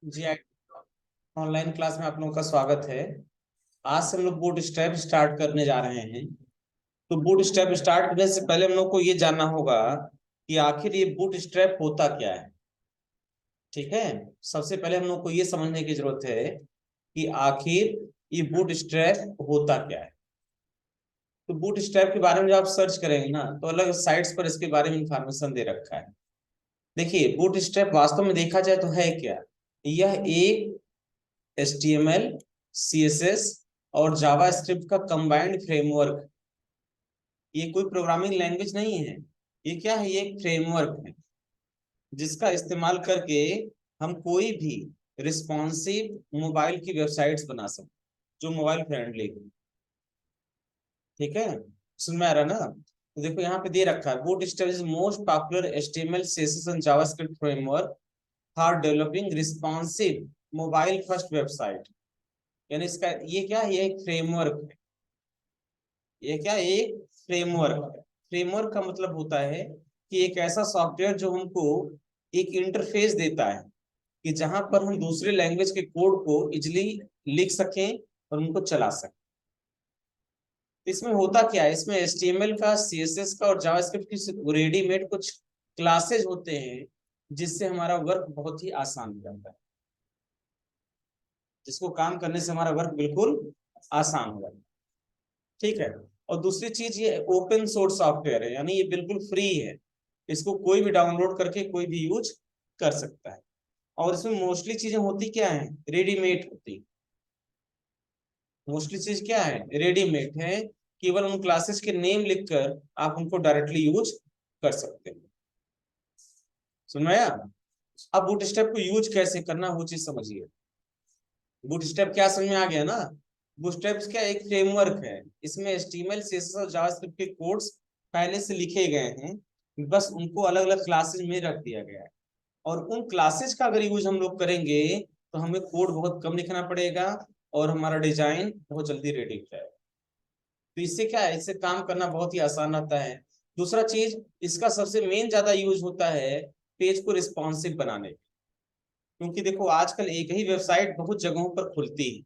जी, online class में आप लोगों का स्वागत है। आज से हम लोग बूट स्ट्रैप स्टार्ट करने जा रहे हैं। तो बूट स्ट्रैप स्टार्ट करने से पहले हम लोग को ये जानना होगा कि आखिर ये बूट स्ट्रैप होता क्या है। ठीक है, सबसे पहले हम लोग को ये समझने की जरूरत है कि आखिर ये बूट स्ट्रैप होता क्या है। तो बूट स्ट्रैप के बारे में जब आप सर्च करेंगे ना, तो अलग साइट्स पर इसके बारे में इंफॉर्मेशन दे रखा है। देखिए, बूट स्ट्रैप वास्तव में देखा जाए तो है क्या। यह एक HTML, CSS और जावास्क्रिप्ट का कंबाइंड फ्रेमवर्क। ये कोई प्रोग्रामिंग लैंग्वेज नहीं है। ये क्या है, ये एक फ्रेमवर्क है जिसका इस्तेमाल करके हम कोई भी रिस्पॉन्सिव मोबाइल की वेबसाइट्स बना सकते, जो मोबाइल फ्रेंडली हो। ठीक है, सुन में आ रहा ना। तो देखो यहाँ पे दे रखा है, bootstrap is most popular HTML, CSS and JavaScript framework for developing responsive mobile first website. यानी इसका ये क्या है, ये एक फ्रेमवर्क है। ये क्या, एक फ्रेमवर्क है। फ्रेमवर्क का मतलब होता है कि एक ऐसा सॉफ्टवेयर जो हमको एक इंटरफेस देता है कि जहां पर हम दूसरे लैंग्वेज के कोड को इजिली लिख सकें और उनको चला सकें। इसमें होता क्या है, इसमें HTML का, CSS का और जावास्क्रिप्ट की रेडीमेड कुछ क्लासेज होते हैं जिससे हमारा वर्क बहुत ही आसान हो जाता है, जिसको काम करने से हमारा वर्क बिल्कुल आसान हो जाता है। ठीक है, और दूसरी चीज, ये ओपन सोर्स सॉफ्टवेयर है, यानी ये बिल्कुल फ्री है। इसको कोई भी डाउनलोड करके कोई भी यूज कर सकता है। और इसमें मोस्टली चीजें होती क्या है, रेडीमेड होती। मोस्टली चीज क्या है, रेडीमेड है। केवल उन क्लासेस के नेम लिखकर आप उनको डायरेक्टली यूज कर सकते हैं। सुनाया। अब बूटस्ट्रैप को यूज कैसे करना, वो चीज समझिए। बूटस्ट्रैप क्या समझ में आ गया ना। बूटस्ट्रैप क्या एक फ्रेमवर्क है। इसमें HTML, CSS और जावास्क्रिप्ट के कोड्स पहले से लिखे गए हैं, बस उनको अलग अलग क्लासेज में रख दिया गया है। और उन क्लासेज का अगर यूज हम लोग करेंगे तो हमें कोड बहुत कम लिखना पड़ेगा और हमारा डिजाइन बहुत जल्दी रेडी हो जाएगा। तो इससे क्या है, इससे काम करना बहुत ही आसान रहता है। दूसरा चीज, इसका सबसे मेन ज्यादा यूज होता है पेज को रिस्पॉन्सिव बनाने। क्योंकि देखो, आजकल एक ही वेबसाइट बहुत जगहों पर खुलती है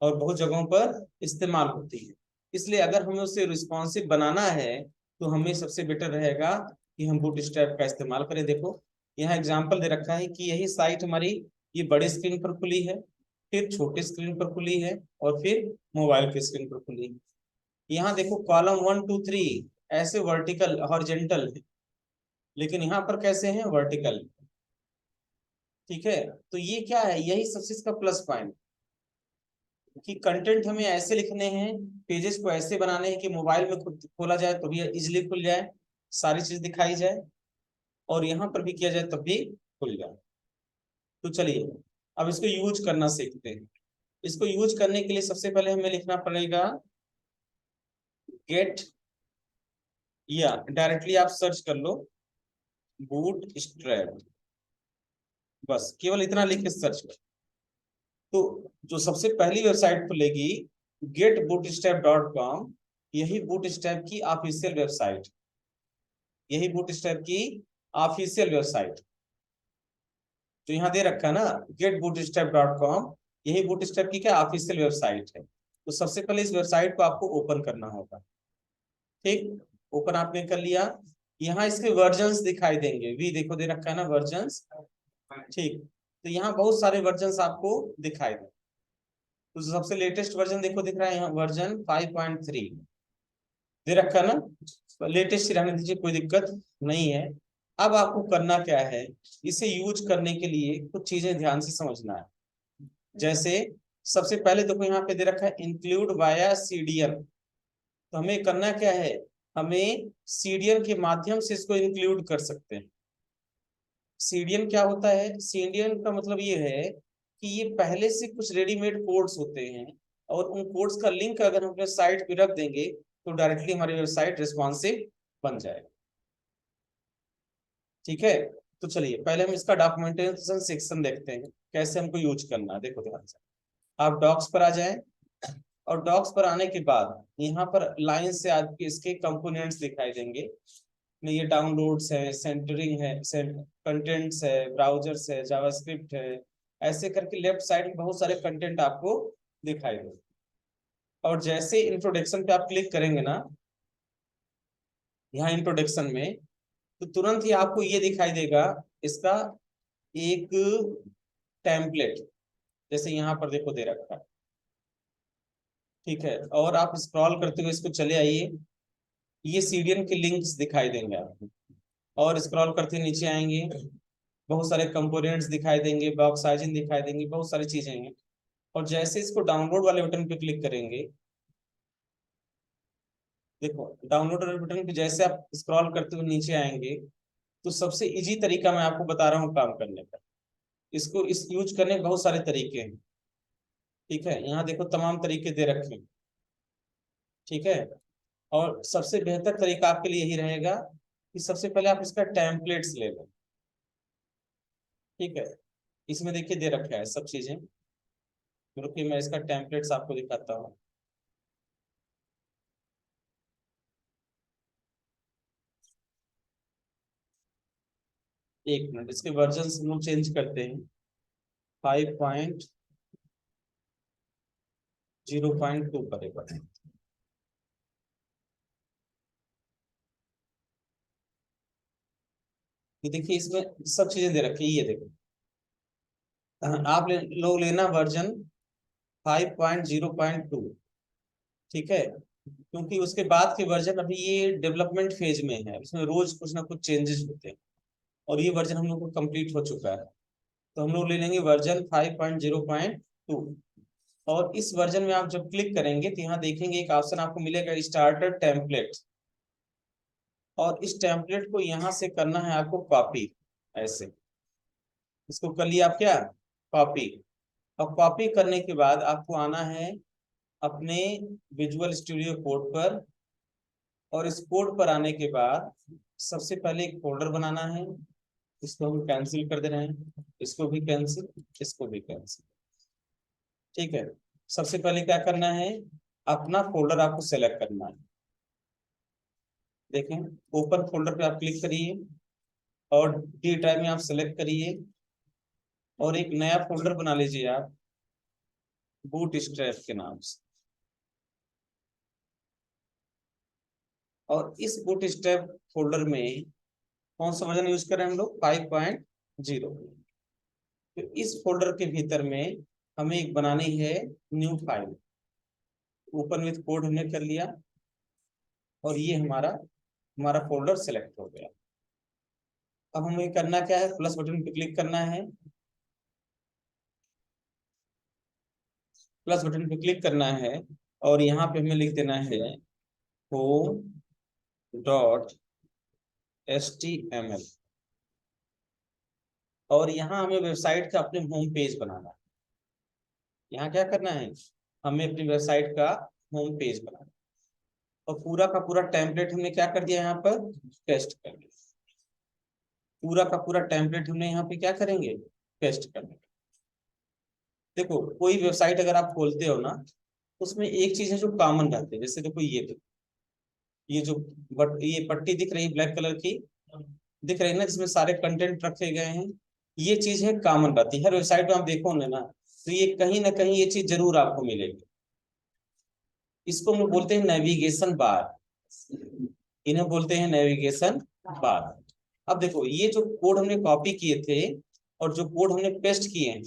और बहुत जगहों पर इस्तेमाल होती है। इसलिए अगर हमें उसे रिस्पॉन्सिव बनाना है तो हमें सबसे बेटर रहेगा कि हम बूटस्ट्रैप का इस्तेमाल करें। देखो, यहाँ एग्जांपल दे रखा है कि यही साइट हमारी ये बड़ी स्क्रीन पर खुली है, फिर छोटी स्क्रीन पर खुली है और फिर मोबाइल की स्क्रीन पर खुली है। यहाँ देखो, कॉलम 1 2 3 ऐसे वर्टिकल हॉरिजेंटल है, लेकिन यहाँ पर कैसे हैं, वर्टिकल। ठीक है, तो ये क्या है, यही सबसे इसका प्लस पॉइंट कि कंटेंट हमें ऐसे लिखने हैं, पेजेस को ऐसे बनाने हैं कि मोबाइल में खुद खोला जाए तो भी इजिली खुल जाए, सारी चीज दिखाई जाए, और यहाँ पर भी किया जाए तब भी खुल जाए। तो चलिए, अब इसको यूज करना सीखते हैं। इसको यूज करने के लिए सबसे पहले हमें लिखना पड़ेगा गेट, या डायरेक्टली आप सर्च कर लो बूट स्ट्रैप। बस केवल इतना लिख के सर्च कर। तो जो सबसे पहली वेबसाइट खुलेगी, getbootstrap.com, यही बूटस्ट्रैप की ऑफिशियल वेबसाइट, यही बूटस्ट्रैप की ऑफिशियल वेबसाइट जो यहाँ दे रखा है ना, getbootstrap.com, यही बूटस्ट्रैप की क्या ऑफिशियल वेबसाइट है। तो सबसे पहले इस वेबसाइट को आपको ओपन करना होगा। ठीक, ओपन आपने कर लिया। यहाँ इसके वर्जन्स दिखाई देंगे, वी देखो दे रखा है ना, वर्जन्स। ठीक, तो यहाँ बहुत सारे वर्जन्स आपको दिखाई दें। तो सबसे लेटेस्ट वर्जन देखो दिख रहा है यहाँ, वर्जन 5.3 दे रखा है ना। लेटेस्ट ही रहने दीजिए, कोई दिक्कत नहीं है। अब आपको करना क्या है, इसे यूज करने के लिए कुछ चीजें ध्यान से समझना है। जैसे सबसे पहले देखो यहाँ पे दे रखा है इंक्लूड वाया CDN। तो हमें करना क्या है, हमें CDN के माध्यम से इसको इंक्लूड कर सकते हैं। CDN क्या होता है, CDN का मतलब ये है कि ये पहले से कुछ रेडीमेड कोड्स होते हैं, और उन कोड्स का लिंक अगर हम अपने साइट पे रख देंगे तो डायरेक्टली हमारी वेबसाइट रिस्पॉन्सिव बन जाएगा। ठीक है, तो चलिए पहले हम इसका डॉक्यूमेंटेशन सेक्शन देखते हैं, कैसे हमको यूज करना है। देखो ध्यान से, आप डॉक्स पर आ जाएं, और डॉक्स पर आने के बाद यहाँ पर लाइन से आपके इसके कंपोनेंट्स दिखाई देंगे। में ये डाउनलोड्स है, सेंटरिंग है, कंटेंट्स है, ब्राउजर्स है, जावास्क्रिप्ट है, ऐसे करके लेफ्ट साइड में बहुत सारे कंटेंट आपको दिखाई दे। और जैसे इंट्रोडक्शन पे आप क्लिक करेंगे ना, यहाँ इंट्रोडक्शन में, तो तुरंत ही आपको ये दिखाई देगा इसका एक टेम्पलेट, जैसे यहाँ पर देखो दे रखा है। ठीक है, और आप स्क्रॉल करते हुए इसको चले आइए, ये सीडीएन के लिंक्स दिखाई देंगे आपको, और स्क्रॉल करते नीचे आएंगे, बहुत सारे कंपोनेंट्स दिखाई देंगे, बॉक्स साइजिंग दिखाई देंगी, बहुत सारी चीजें हैं। और जैसे इसको डाउनलोड वाले बटन पे क्लिक करेंगे, देखो डाउनलोड वाले बटन पे जैसे आप स्क्रॉल करते हुए नीचे आएंगे, तो सबसे इजी तरीका मैं आपको बता रहा हूँ काम करने का। इसको इस यूज करने के बहुत सारे तरीके हैं। ठीक है, यहाँ देखो तमाम तरीके दे रखे हैं। ठीक है, और सबसे बेहतर तरीका आपके लिए यही रहेगा कि सबसे पहले आप इसका टेम्पलेट्स ले लें। ठीक है, इसमें देखिए दे रखा है सब चीजें। रुकिए मैं इसका टेम्पलेट्स आपको दिखाता हूँ। एक मिनट, इसके वर्जन हम लोग चेंज करते हैं, 5.0.2 पर एक बार। ये देखिए इसमें सब चीजें दे रखी है, ये देखो। आप लोग लेना वर्जन 5.0.2। ठीक है, क्योंकि उसके बाद के वर्जन अभी ये डेवलपमेंट फेज में है, उसमें रोज कुछ ना कुछ चेंजेस होते हैं, और ये वर्जन हम लोग को कंप्लीट हो चुका है। तो हम लोग ले लेंगे वर्जन 5.0.2। और इस वर्जन में आप जब क्लिक करेंगे तो यहाँ देखेंगे एक ऑप्शन आपको मिलेगा स्टार्टर टेम्पलेट, और इस टेम्पलेट को यहाँ से करना है आपको कॉपी। ऐसे इसको कर लिया आप क्या, कॉपी। और कॉपी करने के बाद आपको आना है अपने विजुअल स्टूडियो कोड पर, और इस कोड पर आने के बाद सबसे पहले एक फोल्डर बनाना है। इसको हम कैंसिल कर दे रहे हैं, इसको भी कैंसिल, इसको भी कैंसिल। ठीक है, सबसे पहले क्या करना है, अपना फोल्डर आपको सेलेक्ट करना है। देखें, ओपन फोल्डर पे आप क्लिक करिए, और डी ड्राइव में आप सेलेक्ट करिए, और एक नया फोल्डर बना लीजिए आप बूट स्ट्रैप के नाम से। और इस बूट स्ट्रैप फोल्डर में कौन सा वर्जन यूज कर रहे हैं हम लोग, 5.0। तो इस फोल्डर के भीतर में हमें एक बनानी है new file. Open with code हमने कर लिया, और ये हमारा हमारा फोल्डर सेलेक्ट हो गया। अब हमें करना क्या है, प्लस बटन पे क्लिक करना है, प्लस बटन पे क्लिक करना है, और यहाँ पे हमें लिख देना है home.html। और यहाँ हमें वेबसाइट का अपने होम पेज बनाना है। यहाँ क्या करना है, हमें अपनी वेबसाइट का होम पेज बनाना है। और पूरा का पूरा टेम्पलेट हमने क्या कर दिया, यहाँ पर पेस्ट कर दिया। पूरा का पूरा टेम्पलेट हमने यहाँ पे क्या करेंगे, पेस्ट कर देंगे। देखो कोई वेबसाइट अगर आप खोलते हो ना, उसमें एक चीज है जो कॉमन रहती है। जैसे देखो ये देखो, ये जो ये पट्टी दिख रही है ब्लैक कलर की, दिख रही है ना, जिसमें सारे कंटेंट रखे गए हैं। ये चीज है कॉमन रहती है हर वेबसाइट में, आप देखो ना, तो ये कहीं ना कहीं ये चीज जरूर आपको मिलेगी। इसको हम लोग बोलते हैं नेविगेशन बार, इन्हें बोलते हैं नेविगेशन बार। अब देखो ये जो कोड हमने कॉपी किए थे, और जो कोड हमने पेस्ट किए हैं,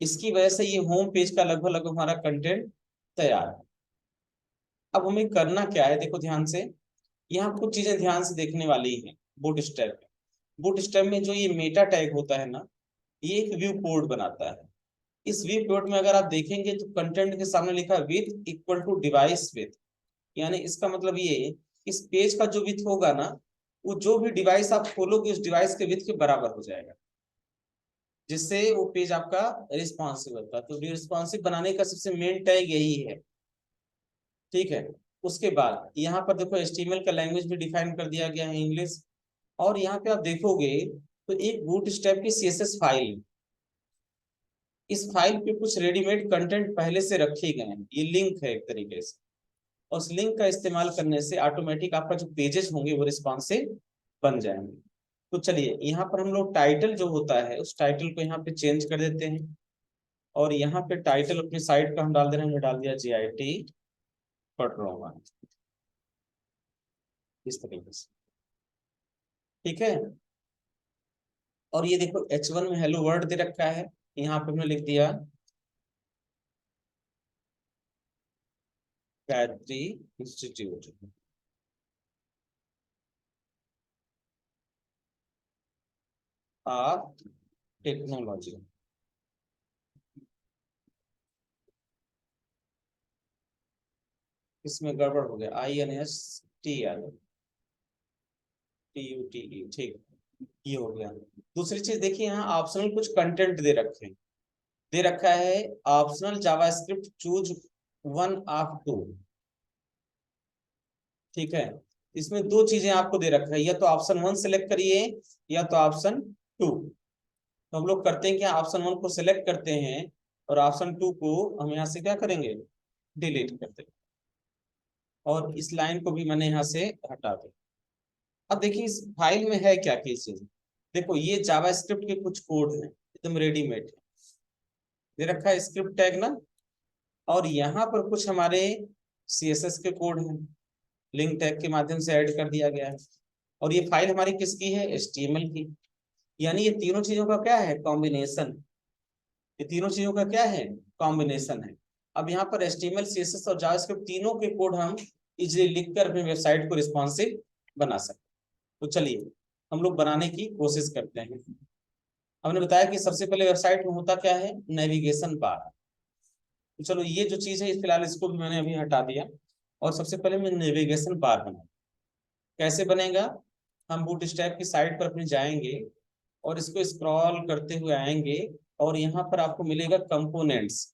इसकी वजह से ये होम पेज का लगभग लगभग हमारा कंटेंट तैयार है। अब हमें करना क्या है, देखो ध्यान से, यहाँ कुछ चीजें ध्यान से देखने वाली हैं। बूटस्ट्रैप बूटस्ट्रैप में जो ये मेटा टैग होता है ना, ये एक व्यू कोड बनाता है। इस व्यू कोड में अगर आप देखेंगे तो कंटेंट के सामने लिखा है width equal to device width, यानी इसका मतलब ये, इस पेज का जो विथ होगा ना, वो जो भी डिवाइस आप खोलोगे उस डिवाइस के विथ के बराबर हो जाएगा, जिससे वो पेज आपका रिस्पॉन्सिव होता है। तो रिस्पॉन्सिव बनाने का सबसे मेन टैग यही है। ठीक है, उसके बाद यहाँ पर देखो HTML का लैंग्वेज भी डिफाइन कर दिया गया है, इंग्लिश। और यहाँ पे आप देखोगे तो एक बूटस्ट्रैप की CSS फाइल, इस फाइल पे कुछ रेडीमेड कंटेंट पहले से रखे गए हैं, ये लिंक है एक तरीके से। और उस लिंक का इस्तेमाल करने से ऑटोमेटिक आपका जो पेजेस होंगे वो रिस्पॉन्सिव बन जाएंगे। तो चलिए यहाँ पर हम लोग टाइटल जो होता है, उस टाइटल को यहाँ पे चेंज कर देते हैं। और यहाँ पे टाइटल अपनी साइट का हम डाल दे रहे हैं, हमने डाल दिया JIT पढ़ रहा हूँ, इस तरीके से। ठीक है, और ये देखो H1 में हेलो वर्ल्ड दे रखा है, यहाँ पे हमने लिख दिया गायत्री इंस्टीट्यूट ऑफ टेक्नोलॉजी। इसमें गड़बड़ हो गया, INSTRTUTE, ठीक, ये हो गया। दूसरी चीज देखिए, यहाँ ऑप्शनल कुछ कंटेंट दे रखे हैं, दे रखा है optional JavaScript choose one of two. ठीक है, इसमें दो चीजें आपको दे रखा है, या तो ऑप्शन वन सिलेक्ट करिए या तो ऑप्शन टू। तो हम लोग करते हैं क्या, ऑप्शन वन को सिलेक्ट करते हैं और ऑप्शन टू को हम यहाँ से क्या करेंगे, डिलीट करते हैं। और इस लाइन को भी मैंने यहाँ से हटा दिया। अब देखिए इस फाइल में है क्या क्या चीज, देखो ये जावास्क्रिप्ट के कुछ कोड हैं, एकदम रेडीमेड दे रखा है स्क्रिप्ट टैग ना, और यहाँ पर कुछ हमारे CSS के कोड हैं, लिंक टैग के माध्यम से ऐड कर दिया गया है। और ये फाइल हमारी किसकी है, HTML की। यानी ये तीनों चीजों का क्या है, कॉम्बिनेशन। ये तीनों चीजों का क्या है, कॉम्बिनेशन है। अब यहाँ पर HTML, CSS और जावास्क्रिप्ट तीनों के कोड हम इजिली लिखकर अपनी वेबसाइट को रिस्पॉन्सिव बना सकते। तो चलिए हम लोग बनाने की कोशिश करते हैं। हमने बताया कि सबसे पहले वेबसाइट में होता क्या है, नेविगेशन बार। तो चलो ये जो चीज है फिलहाल इसको भी मैंने अभी हटा दिया, और सबसे पहले मैं नेविगेशन बार बना। कैसे बनेगा, हम बूटस्ट्रैप की साइट पर अपने जाएंगे और इसको स्क्रॉल करते हुए आएंगे, और यहाँ पर आपको मिलेगा कंपोनेंट्स,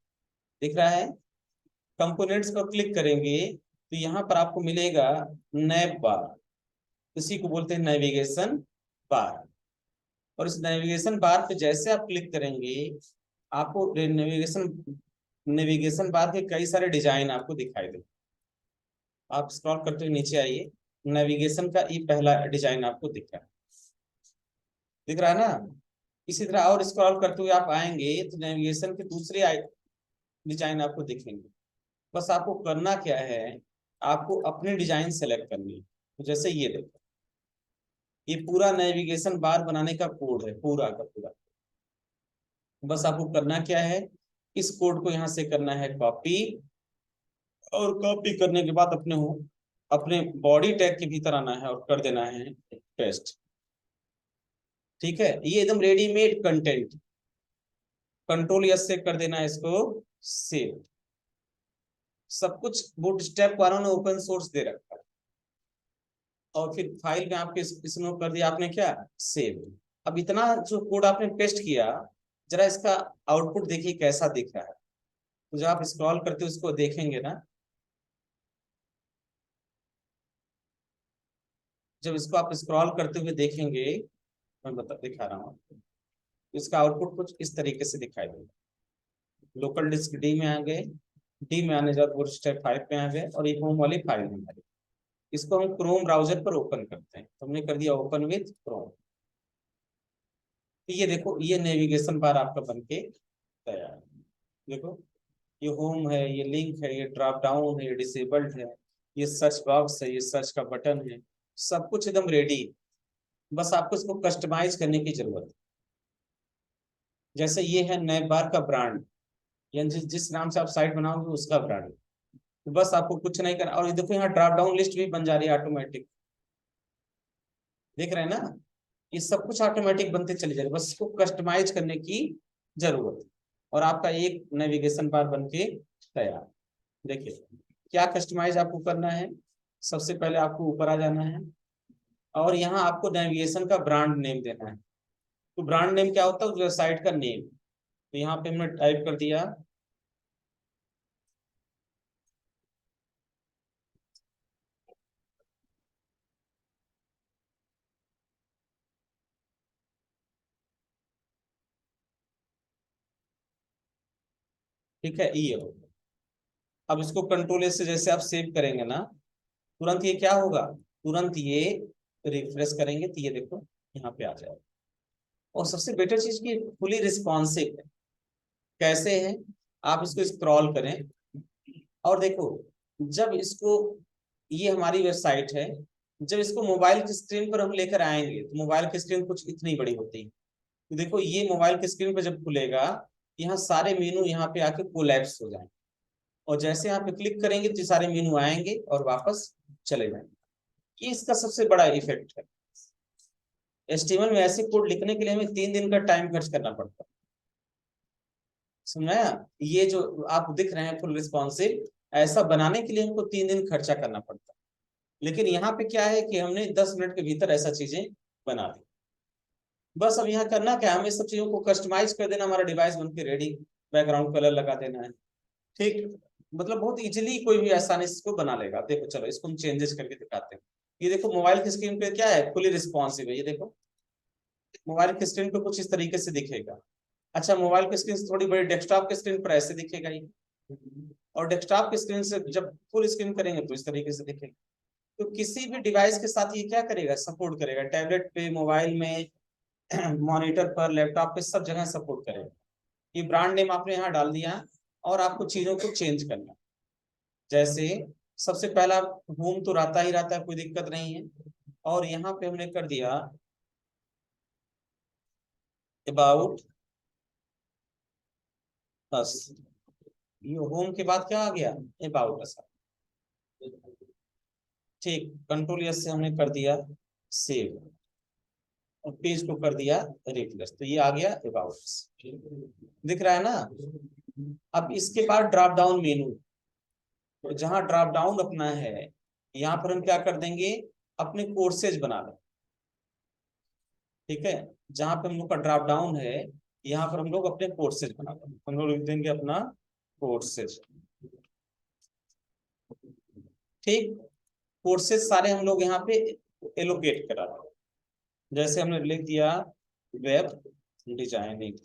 दिख रहा है, कंपोनेंट्स पर क्लिक करेंगे तो यहाँ पर आपको मिलेगा नैव बार, इसी को बोलते हैं नेविगेशन बार। और इस नेविगेशन बार पे जैसे आप क्लिक करेंगे, आपको नेविगेशन बार के कई सारे डिजाइन आपको दिखाई दे। आप स्क्रॉल करते हुए नीचे आइए, नेविगेशन का ये पहला डिजाइन आपको दिख रहा है ना। इसी तरह और स्क्रॉल करते हुए आप आएंगे तो नेविगेशन के दूसरे डिजाइन आपको दिखेंगे। बस आपको करना क्या है, आपको अपनी डिजाइन सेलेक्ट करनी है। तो जैसे ये देखो, ये पूरा नेविगेशन बार बनाने का कोड है, पूरा का पूरा। बस आपको करना क्या है, इस कोड को यहाँ से करना है कॉपी, और कॉपी करने के बाद अपने बॉडी टैग के भीतर आना है और कर देना है पेस्ट। ठीक है, ये एकदम रेडीमेड कंटेंट, Ctrl+S से कर देना है इसको सेव। सब कुछ बूटस्ट्रैप वालों ने ओपन सोर्स दे रखा है, और फिर फाइल में आपके इसमें कर दिया आपने क्या, सेव। अब इतना जो कोड आपने पेस्ट किया, जरा इसका आउटपुट देखिए कैसा दिख रहा है। तो जब आप स्क्रॉल करते हो उसको देखेंगे ना, जब इसको आप स्क्रॉल करते हुए देखेंगे, मैं दिखा रहा हूँ, इसका आउटपुट कुछ इस तरीके से दिखाई देगा। लोकल डिस्क डी में आ गए, डी में आने के बाद बूटस्ट्रैप 5 में आ गए, और ये होम वाली फाइल है हमारी। इसको हम क्रोम ब्राउजर पर ओपन करते हैं, तो हमने कर दिया ओपन विथ क्रोम। तो ये देखो, ये नेविगेशन बार आपका बनके तैयार है। देखो, ये होम है, ये लिंक है, ये ड्रॉप डाउन है, ये डिसेबल्ड है, ये सर्च बॉक्स है, ये सर्च का बटन है, सब कुछ एकदम रेडी। बस आपको इसको कस्टमाइज करने की जरूरत है। जैसे ये है नैव बार का ब्रांड, यानी जिस नाम से आप साइट बनाओगे उसका ब्रांड। तो बस आपको कुछ नहीं करना, और ये देखो यहाँ ड्रॉप डाउन लिस्ट भी बन जा रही है ऑटोमेटिक, देख रहे हैं ना। ये सब कुछ ऑटोमेटिक बनते चले जाएगा, बस इसको कस्टमाइज करने की जरूरत है, और आपका एक नेविगेशन बार बन के तैयार। देखिए क्या कस्टमाइज आपको करना है, सबसे पहले आपको ऊपर आ जाना है, और यहाँ आपको नेविगेशन का ब्रांड नेम देना है। तो ब्रांड नेम क्या होता है, उस वेबसाइट का नेम। तो यहाँ पे हमने टाइप कर दिया ठीक है, ये हो। अब इसको Ctrl+S से जैसे आप सेव करेंगे ना, तुरंत ये क्या होगा, तुरंत ये रिफ्रेश करेंगे तो ये देखो यहाँ पे आ जाएगा। और सबसे बेटर चीज की फुली रिस्पॉन्सिव है, कैसे है, आप इसको स्क्रॉल करें और देखो, जब इसको, ये हमारी वेबसाइट है, जब इसको मोबाइल की स्क्रीन पर हम लेकर आएंगे तो मोबाइल की स्क्रीन कुछ इतनी बड़ी होती है। तो देखो ये मोबाइल की स्क्रीन पर जब खुलेगा, यहाँ सारे मेनू यहाँ पे आके कोलैप्स हो जाएंगे, और जैसे यहाँ पे क्लिक करेंगे तो ये सारे मेनू आएंगे और वापस चले जाएंगे। ये इसका सबसे बड़ा इफेक्ट है। HTML में ऐसे कोड लिखने के लिए हमें 3 दिन का टाइम खर्च करना पड़ता है। समझाया? ये जो आप दिख रहे हैं फुल रिस्पॉन्सिव, ऐसा बनाने के लिए हमको 3 दिन खर्चा करना पड़ता है। लेकिन यहाँ पे क्या है कि हमने 10 मिनट के भीतर ऐसा चीजें बना दी। बस अब यहाँ करना क्या है, हमें सब चीजों को कस्टमाइज कर देना, हमारा डिवाइस बन के रेडी, बैकग्राउंड कलर लगा देना है। ठीक, मतलब बहुत इजीली कोई भी आसानी से इसको बना लेगा। देखो चलो इसको हम चेंजेस करके दिखाते हैं। ये देखो मोबाइल की स्क्रीन पे क्या है, फुली रिस्पॉन्सिव है। ये देखो मोबाइल की स्क्रीन पे कुछ इस तरीके से दिखेगा। अच्छा, मोबाइल की स्क्रीन से थोड़ी बड़ी डेस्कटॉप की स्क्रीन पर ऐसे दिखेगा ये, और डेस्कटॉप की स्क्रीन से जब फुल स्क्रीन करेंगे तो इस तरीके से दिखेगा। तो किसी भी डिवाइस के साथ ये क्या करेगा, सपोर्ट करेगा, टैबलेट पे, मोबाइल में, मॉनिटर पर, लैपटॉप पे, सब जगह सपोर्ट करेगा। ये ब्रांड नेम आपने यहाँ डाल दिया और आपको चीजों को चेंज करना। जैसे सबसे पहला होम तो रहता ही रहता है, कोई दिक्कत नहीं है, और यहाँ पे हमने कर दिया अबाउट अस। ये होम के बाद क्या आ गया, अबाउट अस। ठीक, कंट्रोल एस से हमने कर दिया सेव, और पेज को कर दिया रिफ्रेश, तो ये आ गया अबाउट अस। दिख रहा है ना? अब इसके बाद ड्रॉप डाउन मेनू, तो जहां ड्रॉप डाउन अपना है, यहाँ पर हम क्या कर देंगे, अपने कोर्सेज बना लें। ठीक है, जहां पे हम लोग का ड्रॉप डाउन है, यहाँ पर हम लोग अपने कोर्सेज बना लेंगे। हम लोग लिख देंगे अपना कोर्सेज। ठीक, कोर्सेज सारे हम लोग यहाँ पे एलोकेट करा दें। जैसे हमने लिख दिया वेब डिजाइनिंग,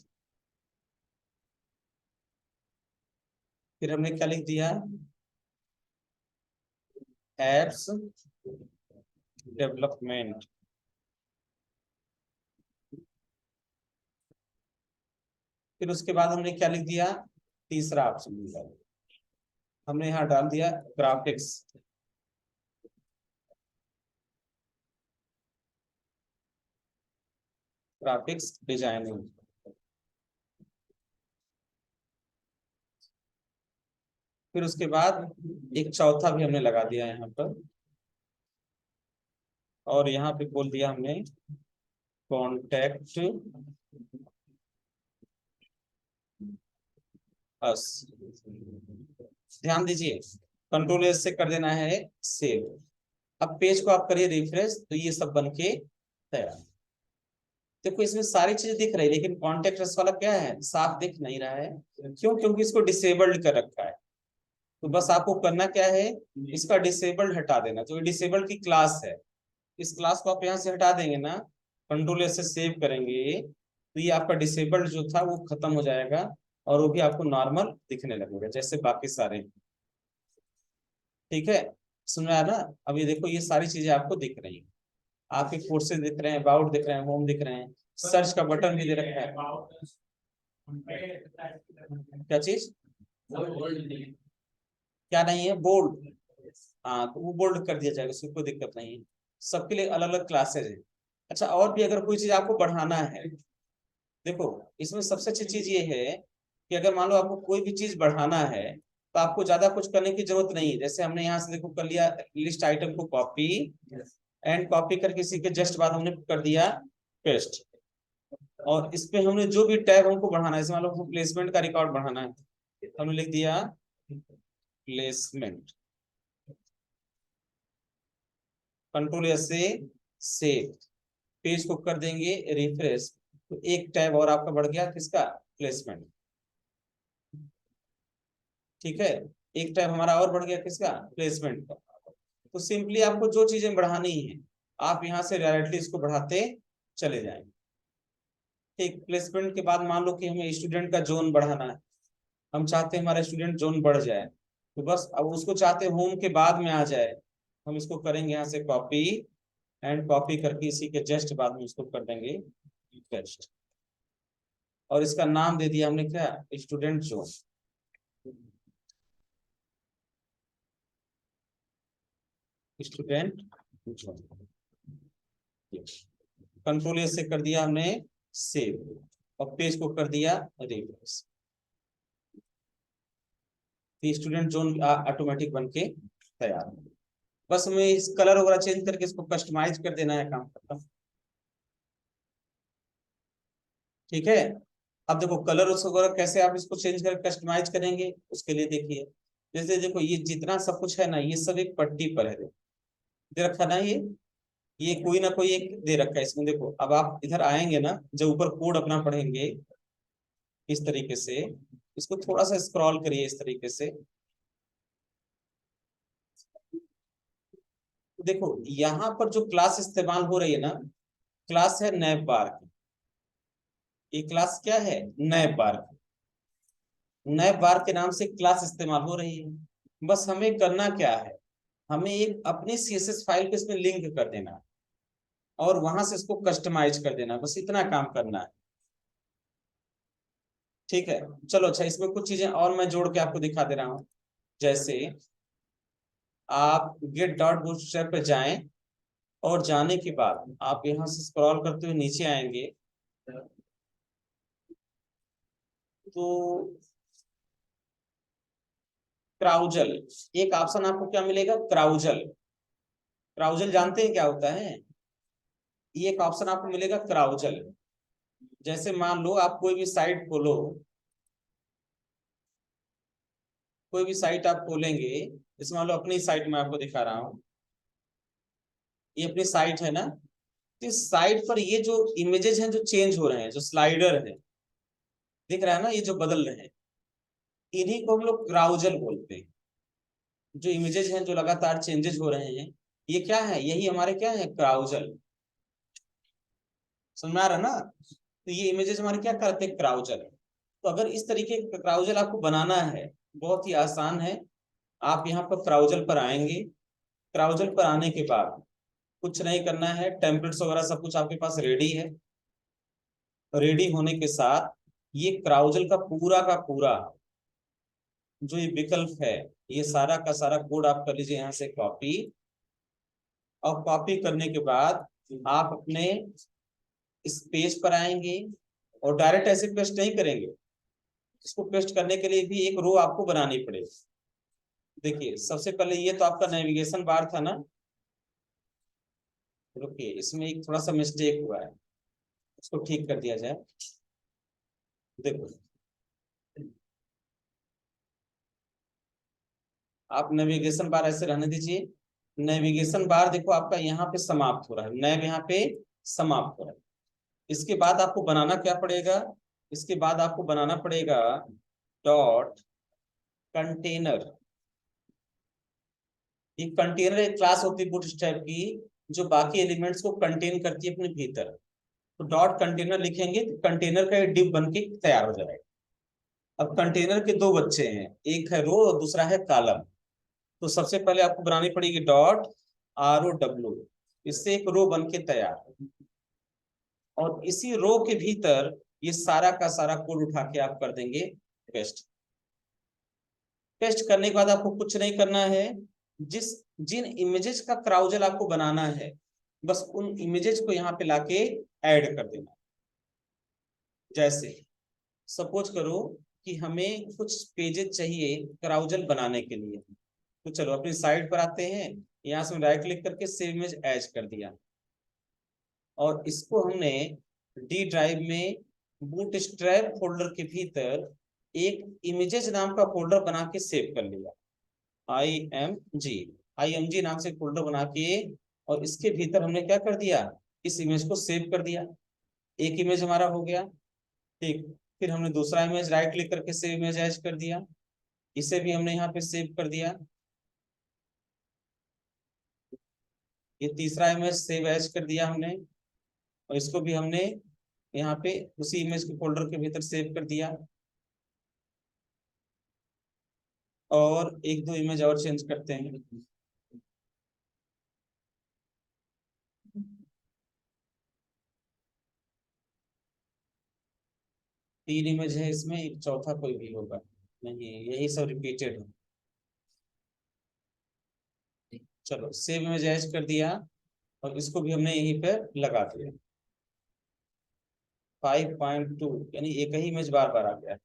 फिर हमने क्या लिख दिया, एप्स डेवलपमेंट। फिर उसके बाद हमने क्या लिख दिया, तीसरा ऑप्शन दिया हमने यहाँ डाल दिया ग्राफिक्स। Graphics designing. फिर उसके बाद एक चौथा भी हमने लगा दिया यहाँ पर, और यहाँ पे बोल दिया हमने कॉन्टेक्ट अस। ध्यान दीजिए, कंट्रोल एस से कर देना है सेव। अब पेज को आप करिए रिफ्रेश, तो ये सब बन के तैयार। देखो इसमें सारी चीजें दिख रही है, लेकिन कॉन्टेक्ट अस वाला क्या है, साफ दिख नहीं रहा है। क्यों? क्योंकि इसको डिसेबल्ड कर रखा है। तो बस आपको करना क्या है, इसका डिसेबल्ड हटा देना। तो ये डिसेबल्ड की क्लास है, इस क्लास को आप यहाँ से हटा देंगे ना, कंट्रोल एस से सेव करेंगे, तो ये आपका डिसेबल्ड जो था वो खत्म हो जाएगा, और वो भी आपको नॉर्मल दिखने लगेगा जैसे बाकी सारे। ठीक है, सुन रहा है ना? अब ये देखो, ये सारी चीजें आपको दिख रही है, आपके कोर्सेज दिख रहे हैं, अबाउट दिख रहे हैं, होम दिख रहे हैं, सर्च का बटन भी दे रखा है। क्या चीज, क्या नहीं है, बोल्ड। हाँ, तो वो बोल्ड कर दिया जाएगा, उसकी कोई दिक्कत नहीं है। सबके लिए अलग अलग क्लासेज है। अच्छा, और भी अगर कोई चीज आपको बढ़ाना है, देखो इसमें सबसे अच्छी चीज ये है कि अगर मान लो आपको कोई भी चीज बढ़ाना है, तो आपको ज्यादा कुछ करने की जरूरत नहीं है। जैसे हमने यहाँ से देखो कर लिया, लिस्ट आइटम को कॉपी, एंड कॉपी करके इसी के जस्ट बाद हमने कर दिया पेस्ट, और इस पे हमने जो भी टैब हमको बढ़ाना है, जैसे मान लो प्लेसमेंट का रिकॉर्ड बढ़ाना है, हमने लिख दिया प्लेसमेंट, कंट्रोल एस से सेव, पेज को कर देंगे रिफ्रेश, तो एक टैब और आपका बढ़ गया, किसका, प्लेसमेंट। ठीक है, एक टैब हमारा और बढ़ गया, किसका, प्लेसमेंट का। तो सिंपली आपको जो चीजें बढ़ानी है, आप यहाँ से डायरेक्टली इसको बढ़ाते चले जाएंगे। ठीक, प्लेसमेंट के बाद मान लो कि हमें स्टूडेंट का जोन बढ़ाना है, हम चाहते हैं हमारा स्टूडेंट जोन बढ़ जाए, तो बस अब उसको चाहते हैं होम के बाद में आ जाए, हम इसको करेंगे यहाँ से कॉपी, एंड कॉपी करके इसी के जस्ट बाद में इसको कर देंगे पेस्ट, और इसका नाम दे दिया हमने क्या, student zone. Student zone, control S से कर दिया हमने सेव, और पेज को कर दिया रिफ्रेश। स्टूडेंट जोन ऑटोमेटिक बन के तैयार। बस हमें इस कलर वगैरह चेंज करके इसको कस्टमाइज कर देना है, काम खत्म। ठीक है। अब देखो कलर वगैरह कैसे आप इसको चेंज करके कस्टमाइज करेंगे, उसके लिए देखिए, जैसे देखो ये जितना सब कुछ है ना, ये सब एक पट्टी पर है, दे रखा ना ये कोई ना कोई एक दे रखा है इसमें। देखो अब आप इधर आएंगे ना, जब ऊपर कोड अपना पढ़ेंगे इस तरीके से, इसको थोड़ा सा स्क्रॉल करिए इस तरीके से। देखो यहाँ पर जो क्लास इस्तेमाल हो रही है ना, क्लास है नैप बार। ये क्लास क्या है, नैप बार। नए बार के नाम से क्लास इस्तेमाल हो रही है। बस हमें करना क्या है, हमें एक अपनी सीएसएस फाइल को इसमें लिंक कर देना है और वहां से इसको कस्टमाइज कर देना है, बस इतना काम करना है। ठीक है, चलो अच्छा, इसमें कुछ चीजें और मैं जोड़ के आपको दिखा दे रहा हूँ। जैसे आप गेट डॉट बूटस्ट्रैप पे जाएं, और जाने के बाद आप यहाँ से स्क्रॉल करते हुए नीचे आएंगे, तो क्राउजल एक ऑप्शन आपको क्या मिलेगा, क्राउजल। क्राउजल जानते हैं क्या होता है, ये एक ऑप्शन आपको मिलेगा क्राउजल। जैसे मान लो आप कोई भी साइट खोलो, कोई भी साइट आप खोलेंगे, जैसे मान लो अपनी साइट में आपको दिखा रहा हूँ, ये अपनी साइट है ना, तो इस साइट पर ये जो इमेजेस हैं जो चेंज हो रहे हैं, जो स्लाइडर है, दिख रहा है ना, ये जो बदल रहे हैं, इन्हीं को हम लोग क्राउजल बोलते हैं। जो इमेजेस हैं जो लगातार चेंजेस हो रहे हैं, ये क्या है, यही हमारे क्या है, क्राउजल। समझ में आ रहा है ना, तो ये इमेजेस हमारे क्या करते हैं, क्राउजल। तो अगर इस तरीके का क्राउजल आपको बनाना है, बहुत ही आसान है। आप यहाँ पर क्राउजल पर आएंगे, क्राउजल पर आने के बाद कुछ नहीं करना है, टेम्पलेट्स वगैरह सब कुछ आपके पास रेडी है। रेडी होने के साथ ये क्राउजल का पूरा जो ये विकल्प है, ये सारा का सारा कोड आप कर लीजिए यहाँ से कॉपी। और कॉपी करने के बाद आप अपने इस पेज पर आएंगे, और डायरेक्ट ऐसे पेस्ट नहीं करेंगे, इसको पेस्ट करने के लिए भी एक रो आपको बनानी पड़ेगी। देखिए सबसे पहले ये तो आपका नेविगेशन बार था ना, रुकिए इसमें एक थोड़ा सा मिस्टेक हुआ है, इसको ठीक कर दिया जाए। देखो आप नेविगेशन बार ऐसे रहने दीजिए। नेविगेशन बार देखो आपका यहाँ पे समाप्त हो रहा है, नैव यहाँ पे समाप्त हो रहा है। इसके बाद आपको बनाना क्या पड़ेगा, इसके बाद आपको बनाना पड़ेगा डॉट कंटेनर। ये कंटेनर एक क्लास होती है बूटस्ट्रैप की, जो बाकी एलिमेंट्स को कंटेन करती है अपने भीतर। तो डॉट कंटेनर लिखेंगे तो कंटेनर का एक डिव बन के तैयार हो जाएगा। अब कंटेनर के दो बच्चे हैं, एक है रो और दूसरा है कॉलम। तो सबसे पहले आपको बनानी पड़ेगी डॉट ROW, इससे एक रो बन के तैयार। और इसी रो के भीतर ये सारा का सारा कोड उठा के आप कर देंगे पेस्ट। पेस्ट करने के बाद आपको कुछ नहीं करना है, जिस जिन इमेजेस का क्राउजल आपको बनाना है, बस उन इमेजेस को यहाँ पे लाके ऐड कर देना। जैसे सपोज करो कि हमें कुछ पेजेस चाहिए क्राउजल बनाने के लिए, तो चलो अपनी साइट पर आते हैं, यहाँ से राइट क्लिक करके सेव इमेज एज कर दिया, और इसको हमने डी ड्राइव में बूटस्ट्रैप फोल्डर के भीतर एक इमेजेस नाम का फोल्डर बना के सेव कर लिया। IMG, IMG नाम से फोल्डर बना के, और इसके भीतर हमने क्या कर दिया, इस इमेज को सेव कर दिया। एक इमेज हमारा हो गया, ठीक। फिर हमने दूसरा इमेज राइट क्लिक करके सेव इमेज एज कर दिया, इसे भी हमने यहाँ पे सेव कर दिया। ये तीसरा इमेज सेव एज कर दिया हमने, और इसको भी हमने यहाँ पे उसी इमेज के फोल्डर के भीतर सेव कर दिया। और एक दो इमेज और चेंज करते हैं। 3 इमेज है इसमें, एक चौथा कोई भी होगा नहीं, यही सब रिपीटेड है। चलो सेव इमेज ऐड कर दिया और इसको भी हमने यहीं पे लगा दिया। 5.2 यानी एक ही इमेज बार बार आ गया।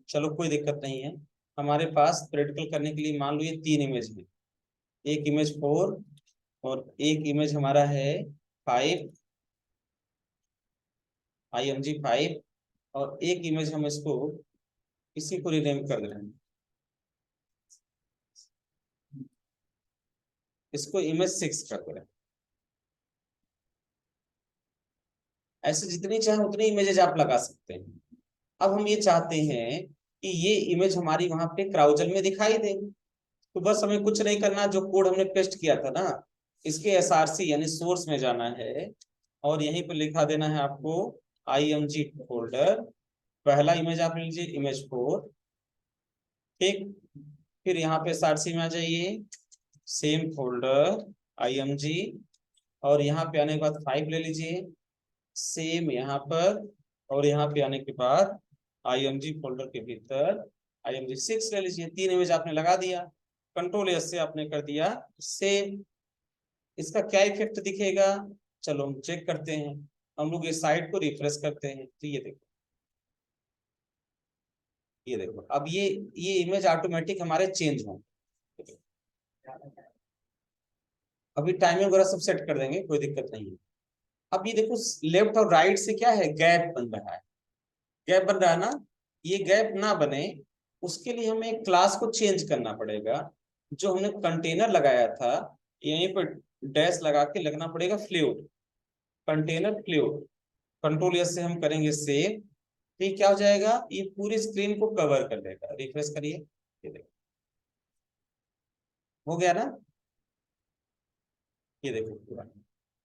चलो कोई दिक्कत नहीं है। हमारे पास प्रैक्टिकल करने के लिए मान लो ये 3 इमेज है, एक इमेज 4 और एक इमेज हमारा है 5, IMG5, और एक इमेज हम इसको इसी को रीनेम कर रहे हैं, इसको इमेज 6 कर दे रहे हैं। ऐसे जितनी चाहे उतनी इमेजेस आप लगा सकते हैं। अब हम ये चाहते हैं कि ये इमेज हमारी वहां पे क्राउजल में दिखाई दे, तो बस हमें कुछ नहीं करना, जो कोड हमने पेस्ट किया था ना, इसके SRC यानी सोर्स में जाना है और यहीं पर लिखा देना है आपको IMG फोल्डर। पहला इमेज आप ले लीजिए इमेज 4, ठीक। फिर यहाँ पे SRC में आ जाइए, सेम फोल्डर IMG, और यहाँ पे आने के बाद 5 ले लीजिए, सेम यहाँ पर, और यहाँ पे आने के बाद IMG फोल्डर के भीतर IMG6 ले लीजिए। 3 इमेज आपने लगा दिया, Ctrl+S से आपने कर दिया सेव। इसका क्या इफेक्ट दिखेगा, चलो हम चेक करते हैं। हम लोग इस साइट को रिफ्रेश करते हैं, तो ये देखो, ये देखो अब ये इमेज ऑटोमेटिक हमारे चेंज हों। अभी टाइमिंग वगैरह सब सेट कर देंगे, कोई दिक्कत नहीं है। अब ये देखो लेफ्ट और राइट से क्या है, गैप बन रहा है, गैप बन रहा है ना। ये गैप ना बने उसके लिए हमें एक क्लास को चेंज करना पड़ेगा। जो हमने कंटेनर लगाया था यहीं पर डैश लगा के लगना पड़ेगा फ्लूइड, कंटेनर फ्लूइड। Ctrl+S से हम करेंगे सेव, तो क्या हो जाएगा, ये पूरी स्क्रीन को कवर कर देगा। रिफ्रेश करिए, ये देखो हो गया ना, ये देखो पूरा।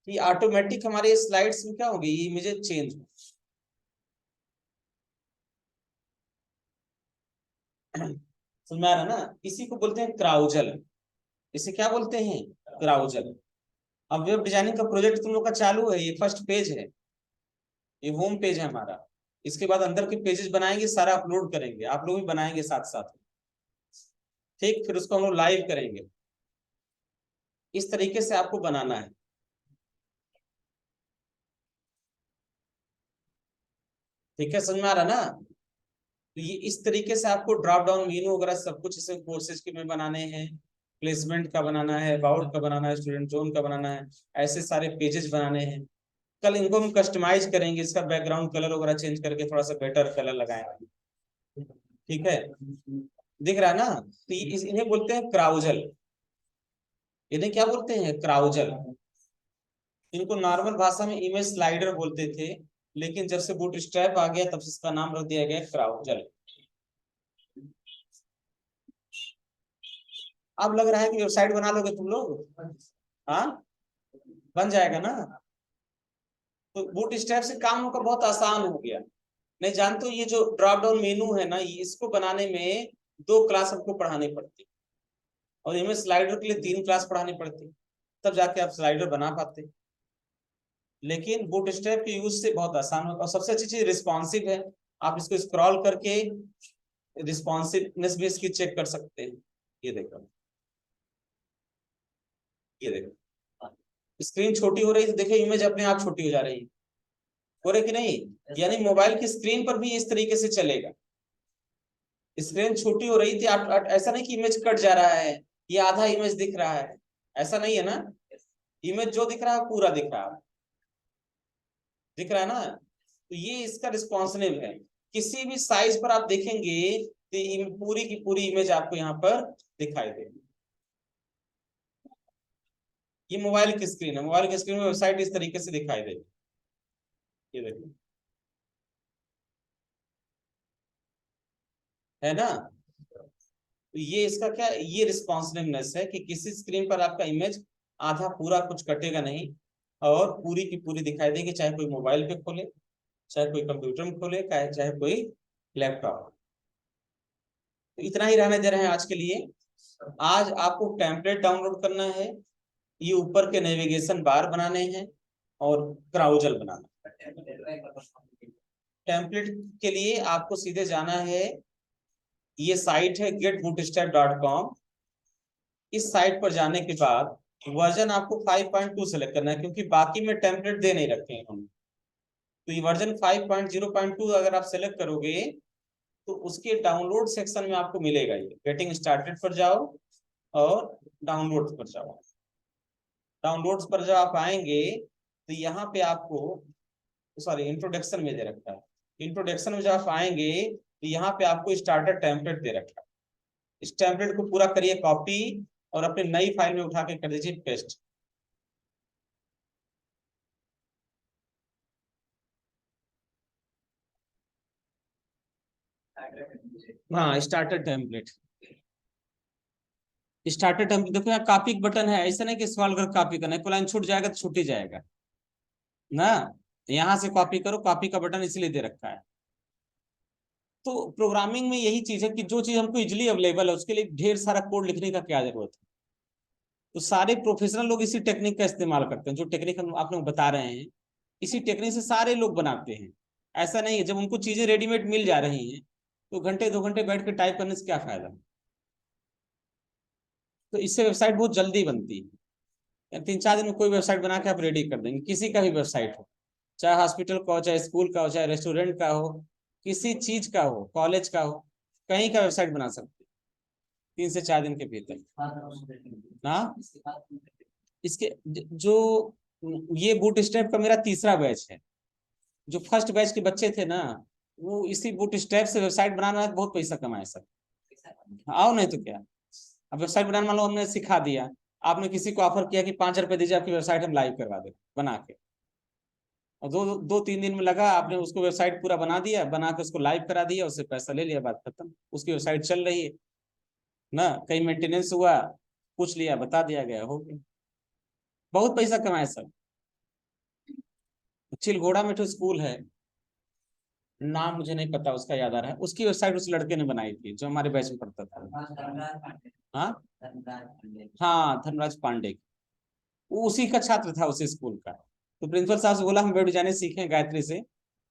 ये ऑटोमेटिक हमारे स्लाइड्स में क्या होगी, ये इमेजेस चेंज हो। समझ में आ रहा ना, इसी को बोलते हैं क्राउजल। इसे क्या बोलते हैं, क्राउजल। अब वेब डिजाइनिंग का प्रोजेक्ट तुम लोग का चालू है, ये फर्स्ट पेज है, ये होम पेज है हमारा। इसके बाद अंदर के पेजेस बनाएंगे, सारा अपलोड करेंगे, आप लोग भी बनाएंगे साथ साथ, ठीक। फिर उसको हम लोग लाइव करेंगे। इस तरीके से आपको बनाना है, ठीक है, समझ में आ रहा ना। तो ये इस तरीके से आपको ड्रॉप डाउन मेनू वगैरह सब कुछ इसे कोर्सेज के में बनाने हैं, प्लेसमेंट का बनाना है, अबाउट का बनाना है, स्टूडेंट जोन का बनाना है, ऐसे सारे पेजेस बनाने हैं। कल इनको हम कस्टमाइज करेंगे, इसका बैकग्राउंड कलर वगैरह चेंज करके थोड़ा सा बेटर कलर लगाएंगे, ठीक है। दिख रहा है ना, तो इन्हें बोलते हैं क्राउजल। इन्हें क्या बोलते हैं, क्राउजल। इनको नॉर्मल भाषा में इमेज स्लाइडर बोलते थे, लेकिन जब से बूटस्ट्रैप आ गया तब से इसका नाम रख दिया गया क्राउजल। अब लग रहा है कि वेबसाइट बना लोगे तुम लोग, हाँ बन जाएगा ना। तो बूटस्ट्रैप से काम होकर बहुत आसान हो गया। नहीं जानते हो, ये जो ड्रॉप डाउन मेनू है ना, इसको बनाने में 2 क्लास हमको पढ़ानी पड़ती, और इमेज स्लाइडर के लिए 3 क्लास पढ़ानी पड़ती, तब जाके आप स्लाइडर बना पाते। लेकिन बूटस्ट्रैप के यूज से बहुत आसान होगा, और सबसे अच्छी चीज रिस्पॉन्सिव है। आप इसको स्क्रॉल करके रिस्पॉन्सिवनेस भी इसकी चेक कर सकते हैं। ये देखो, ये देखो स्क्रीन छोटी हो रही है तो देखिए इमेज अपने आप छोटी हो जा रही है, हो रही कि नहीं। यानी मोबाइल की स्क्रीन पर भी इस तरीके से चलेगा। स्क्रीन छोटी हो रही थी, ऐसा नहीं कि इमेज कट जा रहा है, ये आधा इमेज दिख रहा है, ऐसा नहीं है ना। इमेज जो दिख रहा है पूरा दिख रहा है, दिख रहा है ना। तो ये इसका रिस्पॉन्सिव है। किसी भी साइज पर आप देखेंगे तो पूरी की पूरी इमेज आपको यहाँ पर दिखाई देगी। ये मोबाइल की स्क्रीन है, मोबाइल की स्क्रीन में वेबसाइट इस तरीके से दिखाई देगी, ये देखिए, है ना। तो ये इसका क्या, ये रिस्पॉन्सिवनेस है कि किसी स्क्रीन पर आपका इमेज आधा पूरा कुछ कटेगा नहीं, और पूरी की पूरी दिखाई देगी, चाहे कोई मोबाइल पे खोले, चाहे कोई कंप्यूटर में खोले, चाहे कोई लैपटॉप। तो इतना ही रहने दे रहे हैं आज के लिए। आज आपको टेम्पलेट डाउनलोड करना है, ये ऊपर के नेविगेशन बार बनाने हैं, और क्राउजल बनाना है। टेम्पलेट के लिए आपको सीधे जाना है, ये साइट है getbootstrap.com। इस साइट पर जाने के बाद वर्जन आपको 5.2 सेलेक्ट करना है, क्योंकि बाकी में टेम्पलेट दे नहीं रखे हैं हम। तो ये वर्जन 5.0.2 अगर आप सेलेक्ट करोगे तो उसके डाउनलोड सेक्शन में आपको मिलेगा, ये गेटिंग स्टार्टेड पर जाओ और डाउनलोड पर जाओ। डाउनलोड्स पर जब आप आएंगे तो यहाँ पे आपको, सॉरी इंट्रोडक्शन में दे रखा है, इंट्रोडक्शन में जब आप आएंगे तो यहाँ पे आपको स्टार्टर टेम्पलेट दे रखा है। इस टेम्पलेट को पूरा करिए कॉपी और अपनी नई फाइल में उठा के कर दीजिए पेस्ट। हाँ स्टार्टर टेम्पलेट, स्टार्टर टेम्पलेट देखो यहाँ कॉपी बटन है, ऐसा नहीं कि सवाल कर कॉपी करना है, लाइन छूट जाएगा तो छूट ही जाएगा ना। यहाँ से कॉपी करो, कॉपी का बटन इसलिए दे रखा है। तो प्रोग्रामिंग में यही चीज है कि जो चीज हमको इजिली अवेलेबल है उसके लिए ढेर सारा कोड लिखने का क्या जरूरत है। तो सारे प्रोफेशनल लोग इसी टेक्निक का इस्तेमाल करते हैं, जो टेक्निक हम आप लोग बता रहे हैं, इसी टेक्निक से सारे लोग बनाते हैं। ऐसा नहीं है, जब उनको चीजें रेडीमेड मिल जा रही हैं तो घंटे 2 घंटे बैठ के टाइप करने से क्या फायदा। तो इससे वेबसाइट बहुत जल्दी बनती है, 3-4 दिन में कोई वेबसाइट बना के आप रेडी कर देंगे, किसी का भी वेबसाइट हो, चाहे हॉस्पिटल का हो, चाहे स्कूल का हो, चाहे रेस्टोरेंट का हो, किसी चीज का हो, कॉलेज का हो, कहीं का वेबसाइट बना सकते हैं 3 से 4 दिन के भीतर ना। इसके जो ये बूट स्ट्रैप का मेरा तीसरा बैच है। जो फर्स्ट बैच के बच्चे थे ना, वो इसी बूट स्ट्रैप से वेबसाइट बनाना बहुत पैसा कमाए सर। आओ नहीं तो क्या, अब वेबसाइट बनाना मान लो हमने सिखा दिया, आपने किसी को ऑफर किया कि 5 रुपए दीजिए आपकी वेबसाइट हम लाइव करवा दे बना के, और 2-3 दिन में लगा, आपने उसको वेबसाइट पूरा बना दिया, बना के उसको लाइव करा दिया, उससे पैसा ले लिया, बात खत्म, उसकी वेबसाइट चल रही है ना। कहीं मेंटेनेंस हुआ, पूछ लिया, बता दिया गया, हो गया, बहुत पैसा कमाए सब। चिलघोड़ा में तो स्कूल है, नाम मुझे नहीं पता उसका, याद आ रहा है, उसकी वेबसाइट उस लड़के ने बनाई थी जो हमारे बैच में पढ़ता था। हाँ हाँ धनराज पांडे, वो उसी का छात्र था उसी स्कूल का। तो प्रिंसिपल साहब से बोला हम वेब डिजाइनिंग सीखें गायत्री से,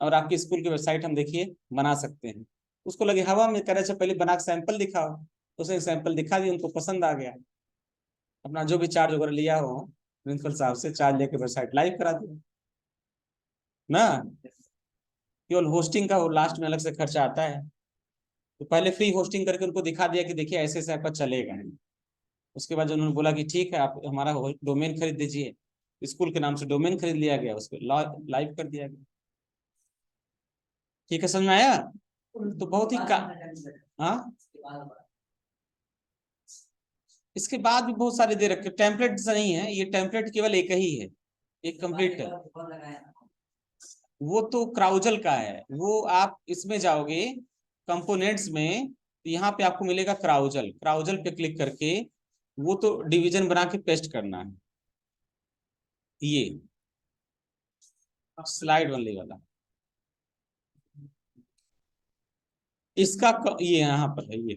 और आपकी स्कूल की वेबसाइट हम देखिए बना सकते हैं। उसको लगे हवा में, कह रहे अच्छा पहले बना के सैंपल दिखाओ। उसने सैंपल दिखा दिया, उनको पसंद आ गया, अपना जो भी चार्ज वगैरह लिया हो प्रिंसिपल साहब से, चार्ज लेके वेबसाइट लाइव करा दिया ना। केवल होस्टिंग का वो लास्ट में अलग से खर्चा आता है। तो पहले फ्री होस्टिंग करके उनको दिखा दिया कि देखिए ऐसे ऐसे आपका चलेगा। उसके बाद उन्होंने बोला कि ठीक है आप हमारा डोमेन खरीद दीजिए, स्कूल के नाम से डोमेन खरीद लिया गया, उसको लाइव कर दिया गया। ठीक है, समझ में आया। तो बहुत ही हाँ, इसके बाद भी बहुत सारे दे रखे, टेम्पलेट नहीं है, ये टेम्पलेट केवल एक ही है, एक कंप्लीट है। वो तो क्राउजल का है, वो आप इसमें जाओगे कंपोनेंट्स में, तो यहाँ पे आपको मिलेगा क्राउजल, क्राउजल पे क्लिक करके वो तो डिवीजन बना के पेस्ट करना है। ये स्लाइड ओनली वाला, इसका ये यहाँ पर है ये,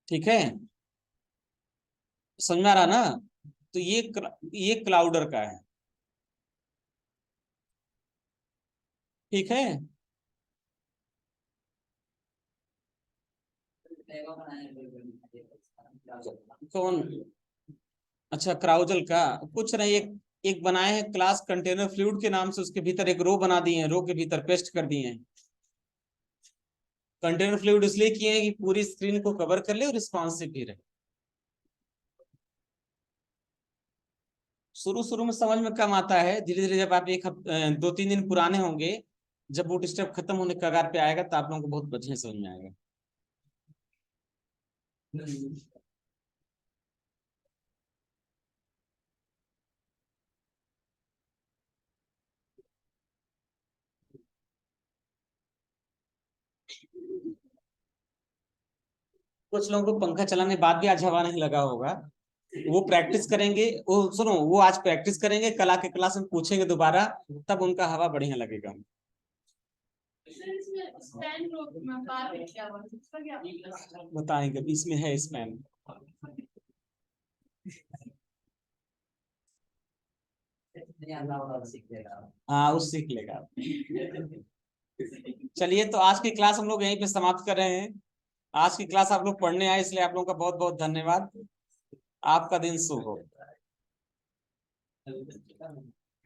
ठीक है, समझ में आ रहा ना। तो ये क्लाउडर का है, ठीक है। कौन, अच्छा क्राउजल का कुछ नहीं, एक एक बनाए हैं क्लास कंटेनर फ्लूइड के नाम से, उसके भीतर एक रो बना दिए हैं, रो के भीतर पेस्ट कर दिए हैं। कंटेनर फ्लूइड इसलिए किए हैं कि पूरी स्क्रीन को कवर कर ले और रिस्पॉन्सिव भी रहे। शुरू शुरू में समझ में कम आता है, धीरे धीरे जब आप 2-3 दिन पुराने होंगे, जब बूट स्टेप खत्म होने के कगार पे आएगा तो आप लोगों को बहुत अच्छे समझ में आएगा। कुछ लोगों को पंखा चलाने के बाद भी आज हवा नहीं लगा होगा, वो प्रैक्टिस करेंगे, वो सुनो वो आज प्रैक्टिस करेंगे, कल के क्लास में पूछेंगे दोबारा, तब उनका हवा बढ़िया लगेगा। बताएंगे इसमें है स्पैन। हाँ उस सीख लेगा। चलिए तो आज की क्लास हम लोग यहीं पे समाप्त कर रहे हैं। आज की क्लास आप लोग पढ़ने आए इसलिए आप लोगों का बहुत बहुत धन्यवाद। आपका दिन शुभ हो।